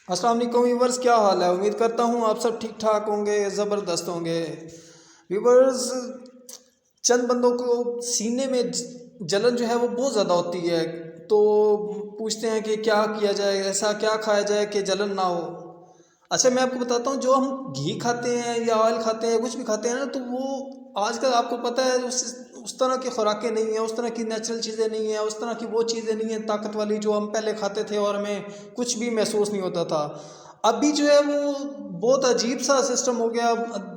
السلام علیکم ویورز، کیا حال ہے؟ امید کرتا ہوں آپ سب ٹھیک ٹھاک ہوں گے، زبردست ہوں گے ویورز۔ چند بندوں کو سینے میں جلن جو ہے وہ بہت زیادہ ہوتی ہے، تو پوچھتے ہیں کہ کیا کیا جائے، ایسا کیا کھایا جائے کہ جلن نہ ہو۔ اچھا میں آپ کو بتاتا ہوں، جو ہم گھی کھاتے ہیں یا آئل کھاتے ہیں، کچھ بھی کھاتے ہیں نا، تو وہ آج کل آپ کو پتہ ہے اس طرح کی خوراکیں نہیں ہیں، اس طرح کی نیچرل چیزیں نہیں ہیں، اس طرح کی وہ چیزیں نہیں ہیں طاقت والی جو ہم پہلے کھاتے تھے اور ہمیں کچھ بھی محسوس نہیں ہوتا تھا۔ ابھی جو ہے وہ بہت عجیب سا سسٹم ہو گیا،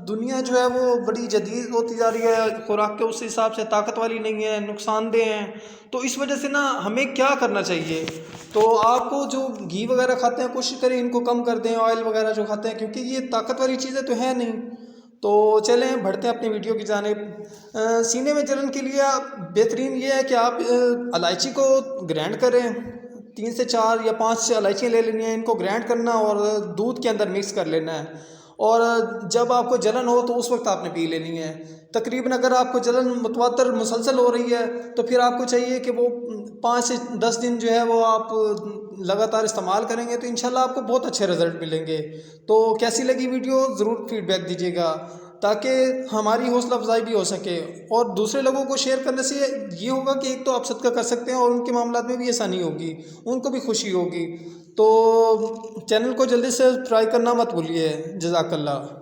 دنیا جو ہے وہ بڑی جدید ہوتی جا رہی ہے، خوراک کے اس حساب سے طاقت والی نہیں ہے، نقصان دہ ہیں۔ تو اس وجہ سے نا ہمیں کیا کرنا چاہیے؟ تو آپ کو جو گھی وغیرہ کھاتے ہیں کوشش کریں ان کو کم کر دیں، آئل وغیرہ جو کھاتے ہیں، کیونکہ یہ طاقت والی چیزیں تو ہیں نہیں۔ تو چلیں بڑھتے ہیں اپنی ویڈیو کی جانب۔ سینے میں جلن کے لیے بہترین یہ ہے کہ آپ الائچی کو گرینڈ کریں، 3 سے 4 یا 5 الائچیاں لے لینی ہیں، ان کو گرینڈ کرنا اور دودھ کے اندر مکس کر لینا ہے، اور جب آپ کو جلن ہو تو اس وقت آپ نے پی لینی ہے۔ تقریباً اگر آپ کو جلن متواتر مسلسل ہو رہی ہے تو پھر آپ کو چاہیے کہ وہ 5 سے 10 دن جو ہے وہ آپ لگاتار استعمال کریں گے تو انشاءاللہ آپ کو بہت اچھے رزلٹ ملیں گے۔ تو کیسی لگی ویڈیو ضرور فیڈ بیک دیجیے گا تاکہ ہماری حوصلہ افزائی بھی ہو سکے، اور دوسرے لوگوں کو شیئر کرنے سے یہ ہوگا کہ ایک تو آپ صدقہ کر سکتے ہیں اور ان کے معاملات میں بھی آسانی ہوگی، ان کو بھی خوشی ہوگی۔ تو چینل کو جلدی سے سبسکرائب کرنا مت بھولیے۔ جزاک اللہ۔